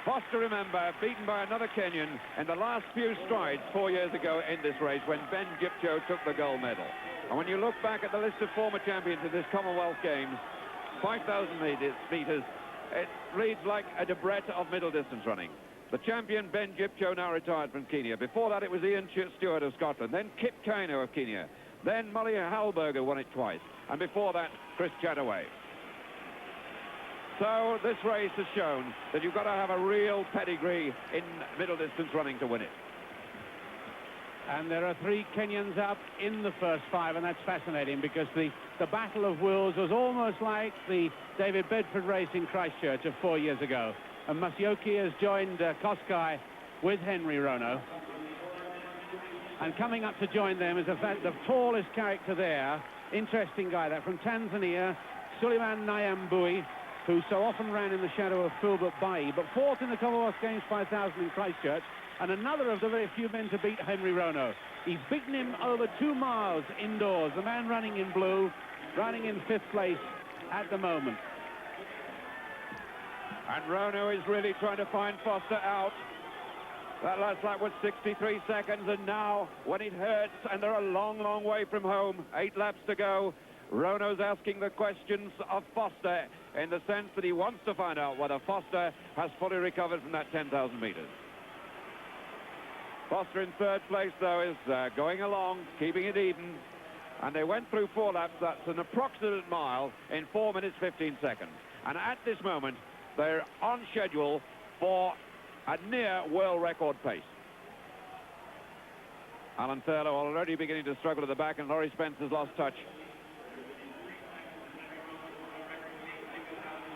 Foster, remember, beaten by another Kenyan in the last few strides 4 years ago in this race when Ben Gipcho took the gold medal. And when you look back at the list of former champions of this Commonwealth Games, 5,000 meters, it reads like a Debrett of middle distance running. The champion, Ben Gipcho, now retired from Kenya. Before that, it was Ian Stewart of Scotland, then Kip Keino of Kenya, then Molly Hallberger won it twice, and before that, Chris Chataway. So this race has shown that you've got to have a real pedigree in middle distance running to win it. And there are 3 Kenyans up in the first 5, and that's fascinating because the Battle of Wills was almost like the David Bedford race in Christchurch of 4 years ago. And Musyoki has joined Kosgei with Henry Rono. And coming up to join them is the tallest character there, interesting guy, that from Tanzania, Suleiman Nyambui, who so often ran in the shadow of Philbert Bayi, but 4th in the Commonwealth Games 5,000 in Christchurch, and another of the very few men to beat Henry Rono. He's beaten him over 2 miles indoors. The man running in blue, running in 5th place at the moment. And Rono is really trying to find Foster out. That last lap was 63 seconds, and now, when it hurts, and they're a long, long way from home, 8 laps to go, Rono's asking the questions of Foster in the sense that he wants to find out whether Foster has fully recovered from that 10,000 meters. Foster in 3rd place, though, is going along, keeping it even. And they went through 4 laps. That's an approximate mile in 4 minutes, 15 seconds. And at this moment, they're on schedule for a near world record pace. Alan Thurlow already beginning to struggle at the back, and Laurie Spencer's lost touch.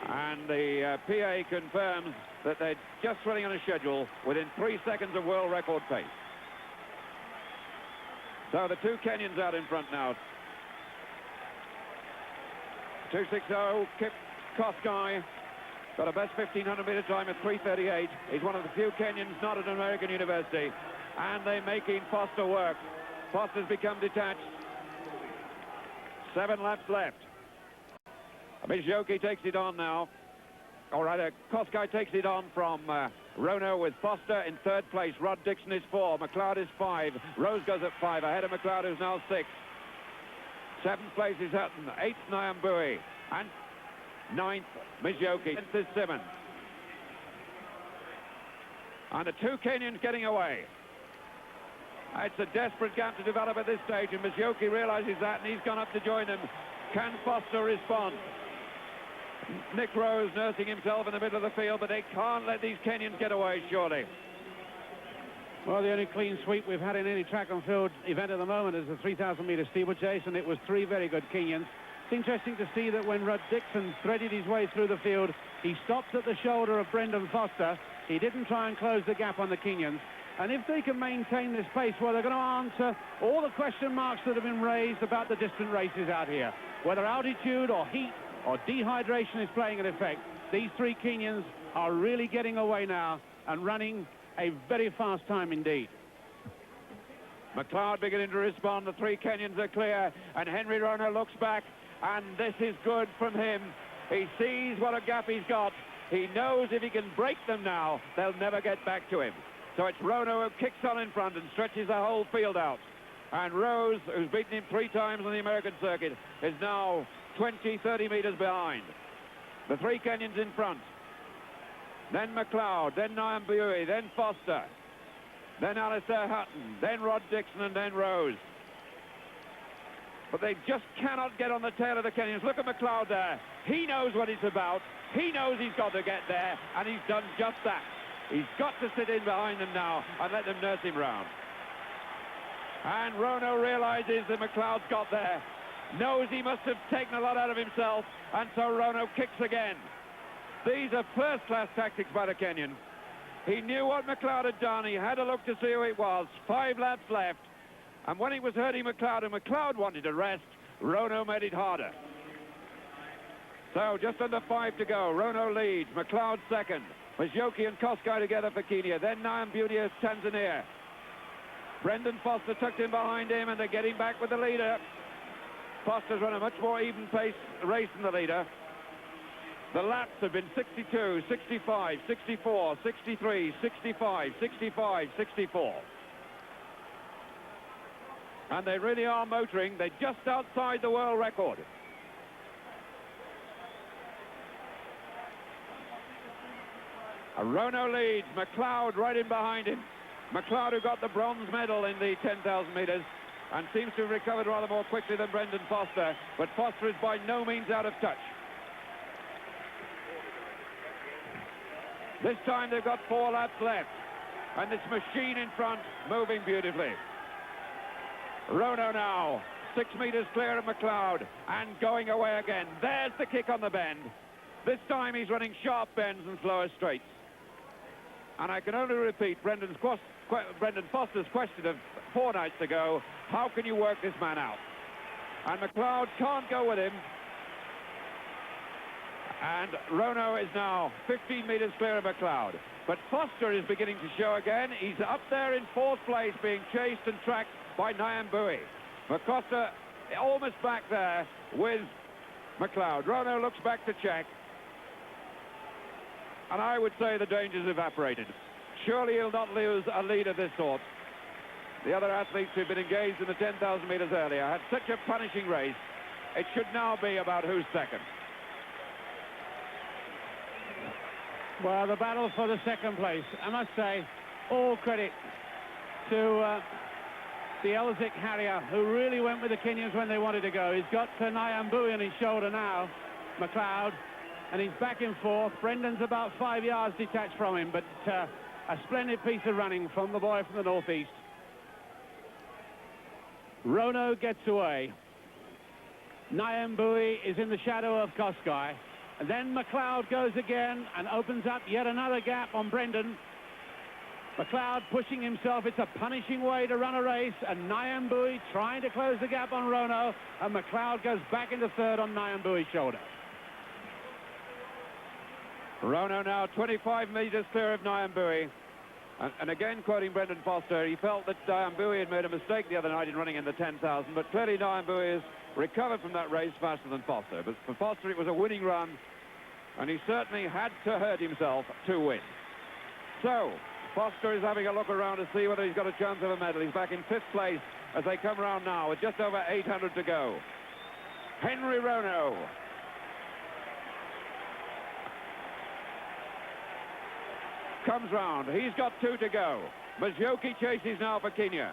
And the PA confirms that they're just running on a schedule within 3 seconds of world record pace. So the 2 Kenyans out in front now. 2:60, Kip Kosgei got a best 1,500 meter time at 3:38. He's one of the few Kenyans not at an American university, and they're making Foster work. Foster's become detached. 7 laps left. Musyoki takes it on now. Or rather, Kosgei takes it on from Rono with Foster in 3rd place. Rod Dixon is 4. McLeod is 5. Rose goes at 5. Ahead of McLeod, who's now 6. 7th place is Hutton. 8th, Nyambui. And 9th, Musyoki. 10th is Simmons. And the 2 Kenyans getting away. It's a desperate gap to develop at this stage, and Musyoki realizes that, and he's gone up to join them. Can Foster respond? Nick Rose nursing himself in the middle of the field, but they can't let these Kenyans get away, surely. Well, the only clean sweep we've had in any track and field event at the moment is the 3,000 meter steeplechase, and it was 3 very good Kenyans. It's interesting to see that when Rod Dixon threaded his way through the field, he stopped at the shoulder of Brendan Foster. He didn't try and close the gap on the Kenyans. And if they can maintain this pace, well, they're going to answer all the question marks that have been raised about the distant races out here. Whether altitude or heat or dehydration is playing an effect, these 3 Kenyans are really getting away now and running a very fast time indeed. McLeod beginning to respond. The 3 Kenyans are clear, and Henry Rono looks back, and this is good from him. He sees what a gap he's got. He knows if he can break them now, they'll never get back to him. So it's Rono who kicks on in front and stretches the whole field out. And Rose, who's beaten him 3 times on the American circuit, is now 20, 30 meters behind. The 3 Kenyans in front. Then McLeod, then Nyambui, then Foster, then Alistair Hutton, then Rod Dixon, and then Rose. But they just cannot get on the tail of the Kenyans. Look at McLeod there. He knows what it's about. He knows he's got to get there, and he's done just that. He's got to sit in behind them now and let them nurse him round. And Rono realizes that McLeod's got there, knows he must have taken a lot out of himself, and so Rono kicks again. These are first-class tactics by the Kenyan. He knew what McLeod had done. He had a look to see who it was. 5 laps left. And when he was hurting McLeod, and McLeod wanted to rest, Rono made it harder. So just under 5 to go. Rono leads. McLeod second. Musyoki and Kosgei together for Kenya. Then Nyambui of Tanzania. Brendan Foster tucked in behind him, and they're getting back with the leader. Foster's run a much more even pace race than the leader. The laps have been 62, 65, 64, 63, 65, 65, 64. And they really are motoring. They're just outside the world record. Rono leads, McLeod right in behind him. McLeod, who got the bronze medal in the 10,000 metres and seems to have recovered rather more quickly than Brendan Foster, but Foster is by no means out of touch. This time they've got 4 laps left, and this machine in front moving beautifully. Rono now, 6 metres clear of McLeod, and going away again. There's the kick on the bend. This time he's running sharp bends and slower straights. And I can only repeat Brendan Foster's question of 4 nights ago, how can you work this man out? And McLeod can't go with him. And Rono is now 15 metres clear of McLeod. But Foster is beginning to show again. He's up there in 4th place, being chased and tracked by Nyambui. Macosta almost back there with McLeod. Rono looks back to check. And I would say the danger's evaporated. Surely he'll not lose a lead of this sort. The other athletes who've been engaged in the 10,000 metres earlier had such a punishing race. It should now be about who's second. Well, the battle for the second place. I must say, all credit to the Elzik Harrier, who really went with the Kenyans when they wanted to go. He's got Nyambui on his shoulder now, McLeod, and he's back in 4th. Brendan's about 5 yards detached from him, but a splendid piece of running from the boy from the northeast. Rono gets away. Nyambui is in the shadow of Kosgei. And then McLeod goes again and opens up yet another gap on Brendan. McLeod pushing himself. It's a punishing way to run a race. And Nyambui trying to close the gap on Rono. And McLeod goes back into 3rd on Nyambui's shoulder. Rono now 25 metres clear of Nyambui. And again, quoting Brendan Foster, he felt that Nyambui had made a mistake the other night in running in the 10,000. But clearly Nyambui has recovered from that race faster than Foster. But for Foster, it was a winning run. And he certainly had to hurt himself to win. So, Foster is having a look around to see whether he's got a chance of a medal. He's back in 5th place as they come around now with just over 800 to go. Henry Rono. Comes round. He's got 2 to go. Mazioki chases now for Kenya.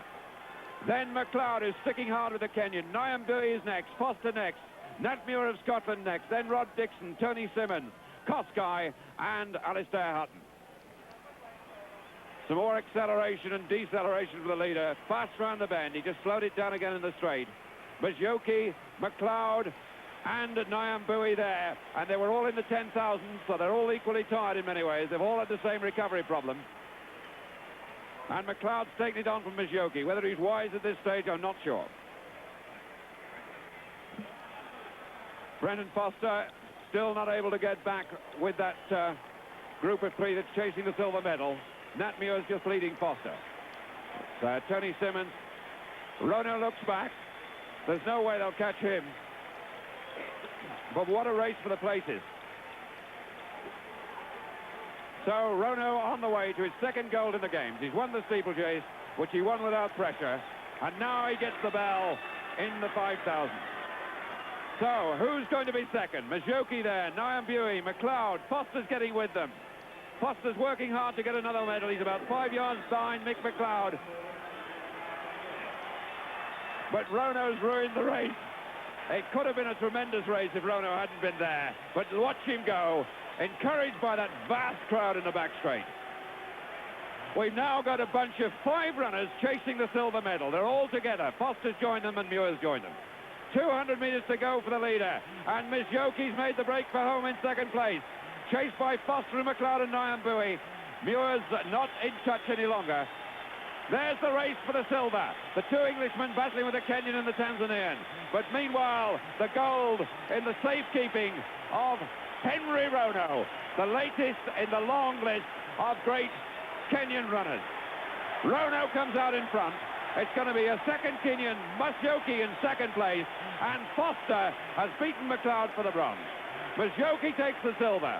Then McLeod is sticking hard with the Kenyan. Nyambui is next. Foster next. Nat Muir of Scotland next, then Rod Dixon, Tony Simmons, Kosgei, and Alistair Hutton. Some more acceleration and deceleration for the leader. Fast round the bend. He just slowed it down again in the straight. Mazioki, McLeod, and Nyambui there. And they were all in the 10,000, so they're all equally tired in many ways. They've all had the same recovery problem. And McLeod's taking it on from Mazioki. Whether he's wise at this stage, I'm not sure. Brendan Foster still not able to get back with that group of 3 that's chasing the silver medal. Nat Muir's just leading Foster. Tony Simmons. Rono looks back. There's no way they'll catch him. But what a race for the places. So Rono on the way to his 2nd gold in the games. He's won the steeplechase, which he won without pressure. And now he gets the bell in the 5,000. So, who's going to be second? Mazioki there, Nyambui, McLeod, Foster's getting with them. Foster's working hard to get another medal. He's about 5 yards behind Mick McLeod. But Rono's ruined the race. It could have been a tremendous race if Rono hadn't been there. But watch him go, encouraged by that vast crowd in the back straight. We've now got a bunch of 5 runners chasing the silver medal. They're all together. Foster's joined them and Muir's joined them. 200 metres to go for the leader. And Mazioki's made the break for home in 2nd place. Chased by Foster and McLeod and Nyambui. Muir's not in touch any longer. There's the race for the silver. The 2 Englishmen battling with the Kenyan and the Tanzanian. But meanwhile, the gold in the safekeeping of Henry Rono, the latest in the long list of great Kenyan runners. Rono comes out in front. It's going to be a 2nd Kenyan, Mazioki in 2nd place, and Foster has beaten McLeod for the bronze. Mazzocchi takes the silver.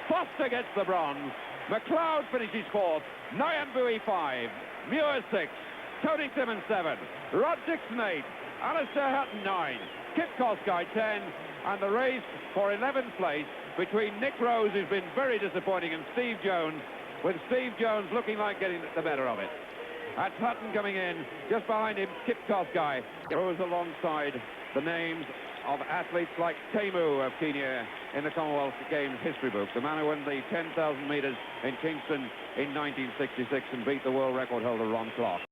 Foster gets the bronze. McLeod finishes fourth. Nyambui 5. Muir 6. Tony Simmons 7. Rod Dixon 8. Alistair Hutton 9. Kip Koskei 10. And the race for 11th place between Nick Rose, who's been very disappointing, and Steve Jones, with Steve Jones looking like getting the better of it. That's Hutton coming in. Just behind him, Kip Koskei. Rose alongside the names of athletes like Temu of Kenya in the Commonwealth Games history book, the man who won the 10,000 metres in Kingston in 1966 and beat the world record holder Ron Clark.